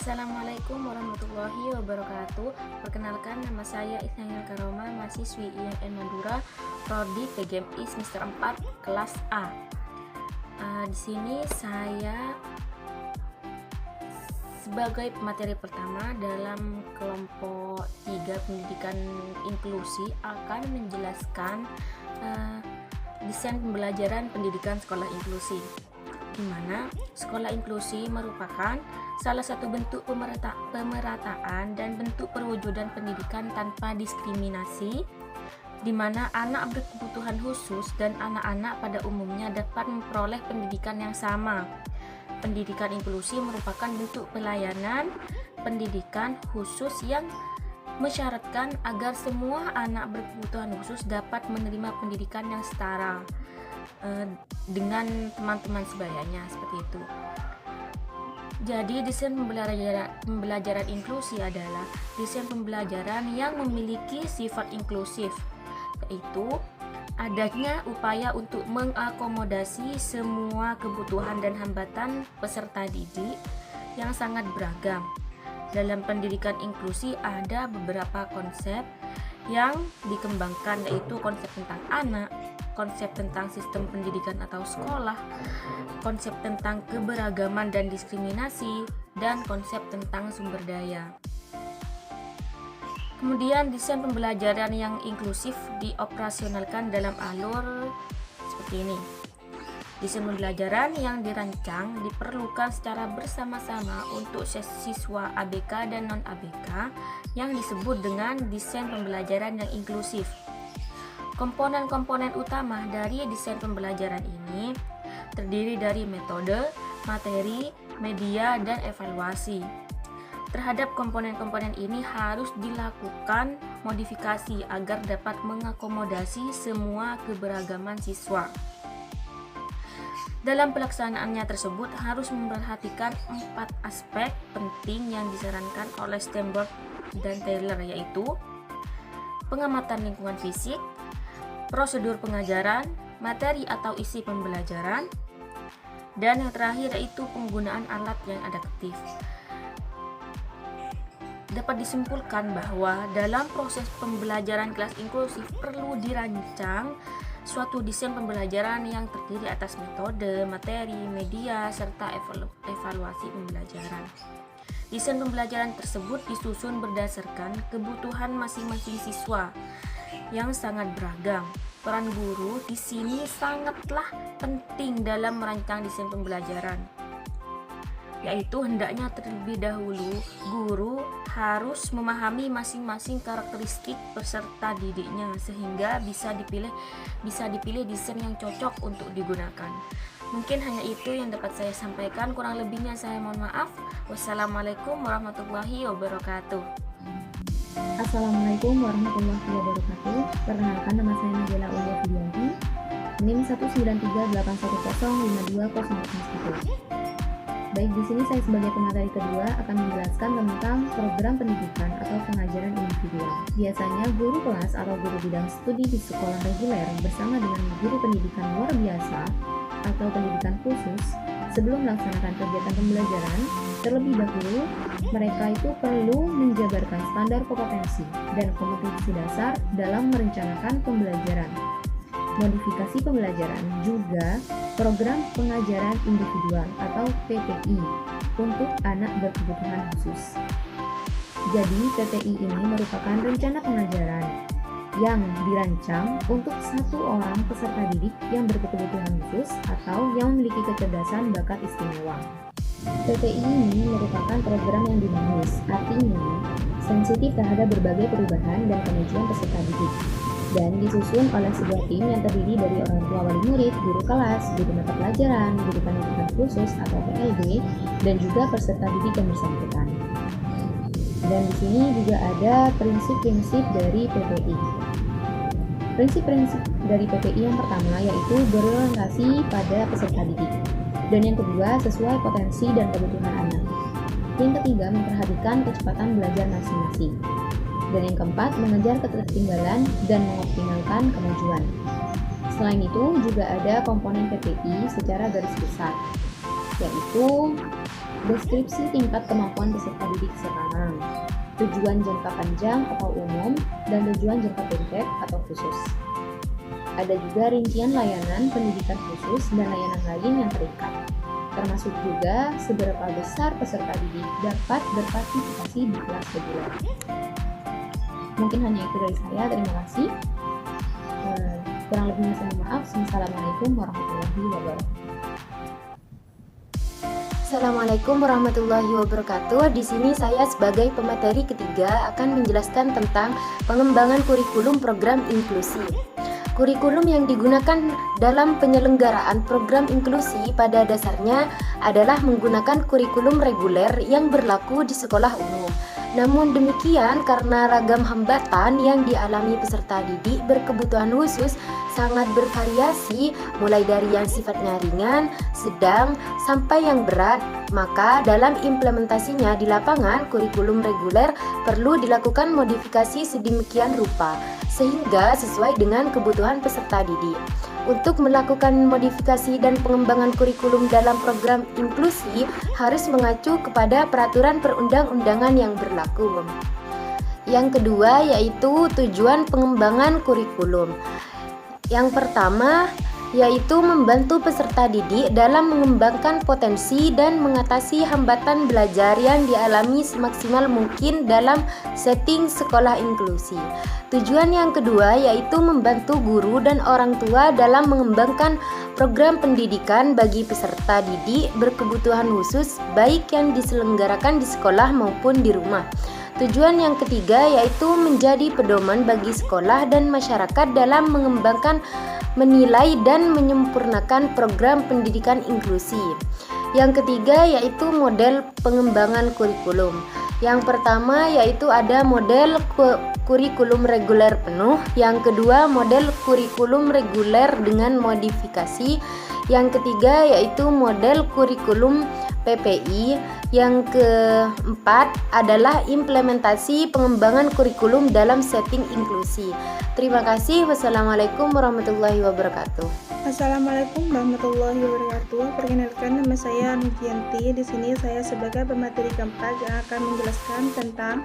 Assalamualaikum warahmatullahi wabarakatuh. Perkenalkan, nama saya Isnail Karoma, mahasiswi IAIN Madura, prodi PGMI semester 4 kelas A. Di sini saya sebagai pemateri pertama dalam kelompok 3 pendidikan inklusi akan menjelaskan desain pembelajaran pendidikan sekolah inklusi, di mana sekolah inklusi merupakan salah satu bentuk pemerataan dan bentuk perwujudan pendidikan tanpa diskriminasi, di mana anak berkebutuhan khusus dan anak-anak pada umumnya dapat memperoleh pendidikan yang sama. Pendidikan inklusi merupakan bentuk pelayanan pendidikan khusus yang mensyaratkan agar semua anak berkebutuhan khusus dapat menerima pendidikan yang setara dengan teman-teman sebayanya, seperti itu. Jadi desain pembelajaran inklusi adalah desain pembelajaran yang memiliki sifat inklusif, yaitu adanya upaya untuk mengakomodasi semua kebutuhan dan hambatan peserta didik yang sangat beragam. Dalam pendidikan inklusi ada beberapa konsep yang dikembangkan, yaitu konsep tentang anak, konsep tentang sistem pendidikan atau sekolah, konsep tentang keberagaman dan diskriminasi, dan konsep tentang sumber daya. Kemudian desain pembelajaran yang inklusif dioperasionalkan dalam alur seperti ini. Desain pembelajaran yang dirancang diperlukan secara bersama-sama untuk siswa ABK dan non-ABK yang disebut dengan desain pembelajaran yang inklusif. Komponen-komponen utama dari desain pembelajaran ini terdiri dari metode, materi, media, dan evaluasi. Terhadap komponen-komponen ini harus dilakukan modifikasi agar dapat mengakomodasi semua keberagaman siswa. Dalam pelaksanaannya tersebut harus memperhatikan 4 aspek penting yang disarankan oleh Sternberg dan Taylor, yaitu pengamatan lingkungan fisik, prosedur pengajaran, materi atau isi pembelajaran, dan yang terakhir yaitu penggunaan alat yang adaptif. Dapat disimpulkan bahwa dalam proses pembelajaran kelas inklusif perlu dirancang suatu desain pembelajaran yang terdiri atas metode, materi, media, serta evaluasi pembelajaran. Desain pembelajaran tersebut disusun berdasarkan kebutuhan masing-masing siswa yang sangat beragam. Peran guru di sini sangatlah penting dalam merancang desain pembelajaran, yaitu hendaknya terlebih dahulu guru harus memahami masing-masing karakteristik peserta didiknya sehingga bisa dipilih desain yang cocok untuk digunakan. Mungkin hanya itu yang dapat saya sampaikan, kurang lebihnya saya mohon maaf. Wassalamualaikum warahmatullahi wabarakatuh. Assalamualaikum warahmatullahi wabarakatuh. Perkenalkan, nama saya Nabila Ulia Fidianti, NIM 19381052041. Baik, di sini saya sebagai pemateri kedua akan menjelaskan tentang program pendidikan atau pengajaran individual. Biasanya guru kelas atau guru bidang studi di sekolah reguler bersama dengan guru pendidikan luar biasa atau pendidikan khusus sebelum melaksanakan kegiatan pembelajaran, terlebih dahulu mereka itu perlu menjabarkan standar kompetensi dan kompetensi dasar dalam merencanakan pembelajaran. Modifikasi pembelajaran juga program pengajaran individual atau PPI untuk anak berkebutuhan khusus. Jadi PPI ini merupakan rencana pengajaran yang dirancang untuk satu orang peserta didik yang berkebutuhan khusus atau yang memiliki kecerdasan bakat istimewa. PPI ini merupakan program yang dinamis, artinya sensitif terhadap berbagai perubahan dan kemajuan peserta didik, dan disusun oleh sebuah tim yang terdiri dari orang tua wali murid, guru kelas, guru mata pelajaran, guru pendidikan khusus atau PLB, dan juga peserta didik yang bersangkutan. Dan di sini juga ada prinsip-prinsip dari PPI. Prinsip-prinsip dari PPI yang pertama yaitu berorientasi pada peserta didik, dan yang kedua sesuai potensi dan kebutuhan anak. Yang ketiga memperhatikan kecepatan belajar masing-masing. Dan yang keempat, mengejar ketertinggalan dan mengoptimalkan kemajuan. Selain itu, juga ada komponen PPI secara garis besar, yaitu deskripsi tingkat kemampuan peserta didik sekarang, tujuan jangka panjang atau umum, dan tujuan jangka pendek atau khusus. Ada juga rincian layanan pendidikan khusus dan layanan lain yang terikat, termasuk juga seberapa besar peserta didik dapat berpartisipasi di kelas reguler. Mungkin hanya itu dari saya, terima kasih. Kurang lebihnya saya mohon maaf. Assalamualaikum warahmatullahi wabarakatuh. Assalamualaikum warahmatullahi wabarakatuh. Di sini saya sebagai pemateri ketiga akan menjelaskan tentang pengembangan kurikulum program inklusi. Kurikulum yang digunakan dalam penyelenggaraan program inklusi pada dasarnya adalah menggunakan kurikulum reguler yang berlaku di sekolah umum. Namun demikian, karena ragam hambatan yang dialami peserta didik berkebutuhan khusus sangat bervariasi, mulai dari yang sifatnya ringan, sedang, sampai yang berat, maka dalam implementasinya di lapangan, kurikulum reguler perlu dilakukan modifikasi sedemikian rupa, sehingga sesuai dengan kebutuhan peserta didik. Untuk melakukan modifikasi dan pengembangan kurikulum dalam program inklusi harus mengacu kepada peraturan perundang-undangan yang berlaku. Yang kedua yaitu tujuan pengembangan kurikulum. Yang pertama yaitu membantu peserta didik dalam mengembangkan potensi dan mengatasi hambatan belajar yang dialami semaksimal mungkin dalam setting sekolah inklusi. Tujuan yang kedua yaitu membantu guru dan orang tua dalam mengembangkan program pendidikan bagi peserta didik berkebutuhan khusus baik yang diselenggarakan di sekolah maupun di rumah. Tujuan yang ketiga yaitu menjadi pedoman bagi sekolah dan masyarakat dalam mengembangkan, menilai dan menyempurnakan program pendidikan inklusi. Yang ketiga yaitu model pengembangan kurikulum. Yang pertama yaitu ada model kurikulum reguler penuh, yang kedua model kurikulum reguler dengan modifikasi, yang ketiga yaitu model kurikulum PPI, yang keempat adalah implementasi pengembangan kurikulum dalam setting inklusi. Terima kasih. Wassalamualaikum warahmatullahi wabarakatuh. Assalamualaikum warahmatullahi wabarakatuh. Perkenalkan, nama saya Nugianti. Di sini saya sebagai pemateri keempat yang akan menjelaskan tentang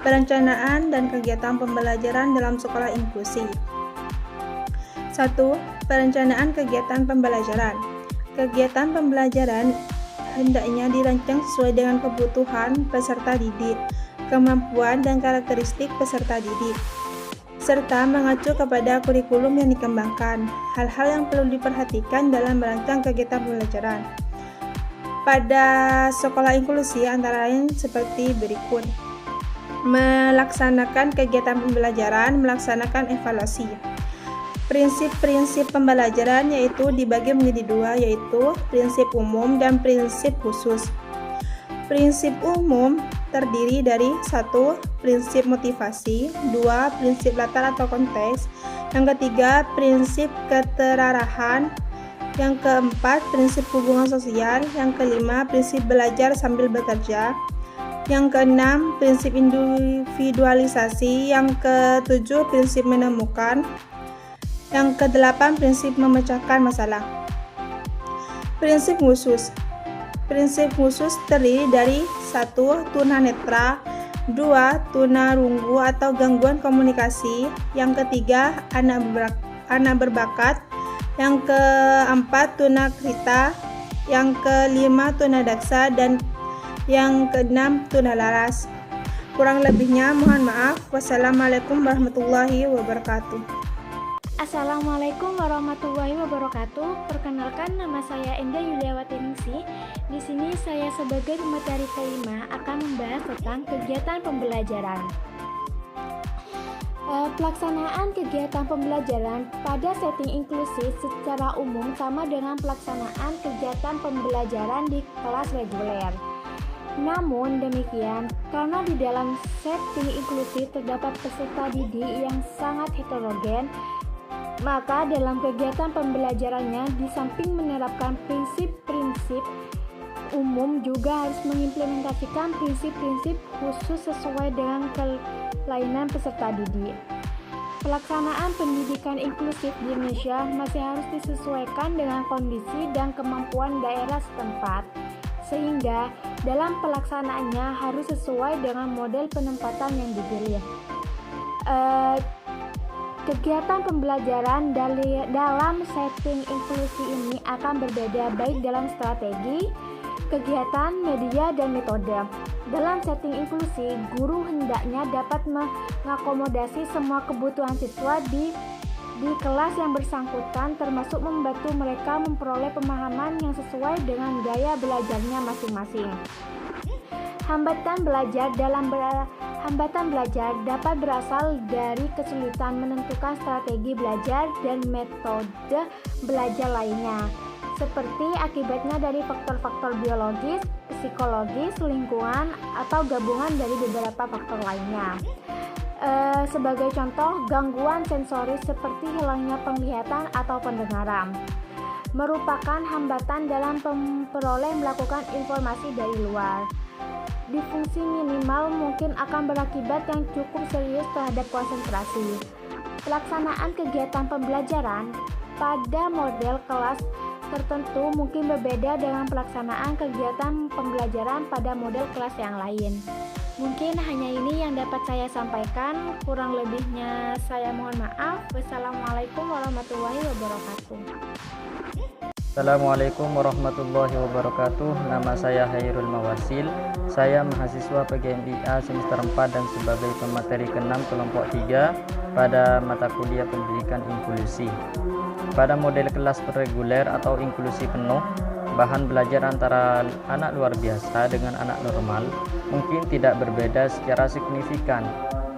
perencanaan dan kegiatan pembelajaran dalam sekolah inklusi. 1. Perencanaan kegiatan pembelajaran. Kegiatan pembelajaran hendaknya dirancang sesuai dengan kebutuhan peserta didik, kemampuan dan karakteristik peserta didik, serta mengacu kepada kurikulum yang dikembangkan. Hal-hal yang perlu diperhatikan dalam merancang kegiatan pembelajaran pada sekolah inklusi antara lain seperti berikut: melaksanakan kegiatan pembelajaran, melaksanakan evaluasi. Prinsip-prinsip pembelajaran yaitu dibagi menjadi dua, yaitu prinsip umum dan prinsip khusus. Prinsip umum terdiri dari 1. Prinsip motivasi, 2. Prinsip latar atau konteks, yang ketiga prinsip keterarahan, yang keempat prinsip hubungan sosial, yang kelima prinsip belajar sambil bekerja, yang keenam prinsip individualisasi, yang ketujuh prinsip menemukan, yang kedelapan prinsip memecahkan masalah. Prinsip khusus. Prinsip khusus terdiri dari 1. Tunanetra, 2. Tunarunggu atau gangguan komunikasi, yang ketiga anak berbakat, yang keempat tunakrita, yang kelima tunadaksa, dan yang keenam tunalaras. Kurang lebihnya mohon maaf. Wassalamualaikum warahmatullahi wabarakatuh. Assalamualaikum warahmatullahi wabarakatuh. Perkenalkan, nama saya Enda Yuliawati Ningsih. Di sini saya sebagai pemateri kelima akan membahas tentang kegiatan pembelajaran. Pelaksanaan kegiatan pembelajaran pada setting inklusi secara umum sama dengan pelaksanaan kegiatan pembelajaran di kelas reguler. Namun demikian, karena di dalam setting inklusi terdapat peserta didik yang sangat heterogen, maka dalam kegiatan pembelajarannya di samping menerapkan prinsip-prinsip umum juga harus mengimplementasikan prinsip-prinsip khusus sesuai dengan kelainan peserta didik. Pelaksanaan pendidikan inklusif di Indonesia masih harus disesuaikan dengan kondisi dan kemampuan daerah setempat, sehingga dalam pelaksanaannya harus sesuai dengan model penempatan yang dipilih. Kegiatan pembelajaran dalam setting inklusi ini akan berbeda baik dalam strategi, kegiatan, media, dan metode. Dalam setting inklusi, guru hendaknya dapat mengakomodasi semua kebutuhan siswa di kelas yang bersangkutan, termasuk membantu mereka memperoleh pemahaman yang sesuai dengan gaya belajarnya masing-masing. Hambatan belajar dapat berasal dari kesulitan menentukan strategi belajar dan metode belajar lainnya, seperti akibatnya dari faktor-faktor biologis, psikologis, lingkungan, atau gabungan dari beberapa faktor lainnya. Sebagai contoh, gangguan sensoris seperti hilangnya penglihatan atau pendengaran merupakan hambatan dalam memperoleh melakukan informasi dari luar. Disfungsi minimal mungkin akan berakibat yang cukup serius terhadap konsentrasi. Pelaksanaan kegiatan pembelajaran pada model kelas tertentu mungkin berbeda dengan pelaksanaan kegiatan pembelajaran pada model kelas yang lain. Mungkin hanya ini yang dapat saya sampaikan, kurang lebihnya saya mohon maaf. Wassalamualaikum warahmatullahi wabarakatuh. Assalamualaikum warahmatullahi wabarakatuh. Nama saya Hairul Mawasil. Saya mahasiswa PGMIA semester 4 dan sebagai pemateri ke-6 kelompok 3 pada mata kuliah pendidikan inklusi. Pada model kelas reguler atau inklusi penuh, bahan belajar antara anak luar biasa dengan anak normal mungkin tidak berbeda secara signifikan.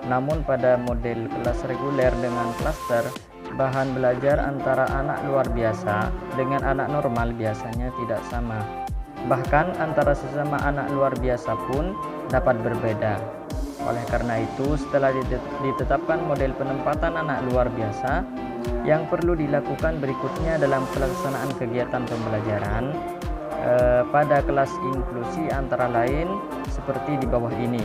Namun pada model kelas reguler dengan klaster, bahan belajar antara anak luar biasa dengan anak normal biasanya tidak sama. Bahkan antara sesama anak luar biasa pun dapat berbeda. Oleh karena itu, setelah ditetapkan model penempatan anak luar biasa, yang perlu dilakukan berikutnya dalam pelaksanaan kegiatan pembelajaran pada kelas inklusi antara lain seperti di bawah ini.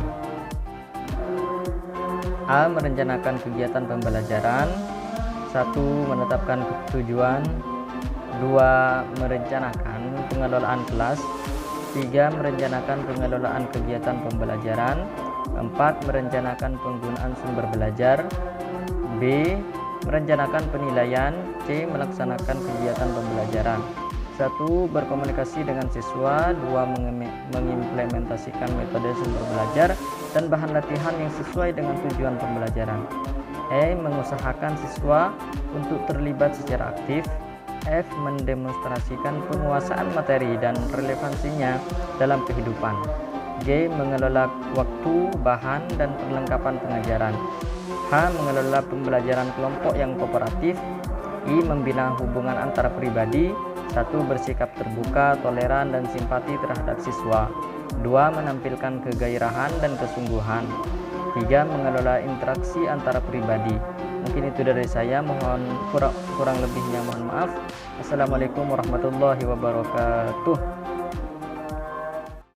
A. Merencanakan kegiatan pembelajaran. 1. Menetapkan tujuan. 2. Merencanakan pengelolaan kelas. 3. Merencanakan pengelolaan kegiatan pembelajaran. 4. Merencanakan penggunaan sumber belajar. B. Merencanakan penilaian. C. Melaksanakan kegiatan pembelajaran. 1. Berkomunikasi dengan siswa. 2. Mengimplementasikan metode sumber belajar dan bahan latihan yang sesuai dengan tujuan pembelajaran. E. Mengusahakan siswa untuk terlibat secara aktif. F. Mendemonstrasikan penguasaan materi dan relevansinya dalam kehidupan. G. Mengelola waktu, bahan, dan perlengkapan pengajaran. H. Mengelola pembelajaran kelompok yang kooperatif. I. Membina hubungan antar pribadi. 1. Bersikap terbuka, toleran, dan simpati terhadap siswa. 2. Menampilkan kegairahan dan kesungguhan. 3. Mengelola interaksi antara pribadi. Mungkin itu dari saya, mohon kurang lebihnya mohon maaf. Assalamualaikum warahmatullahi wabarakatuh.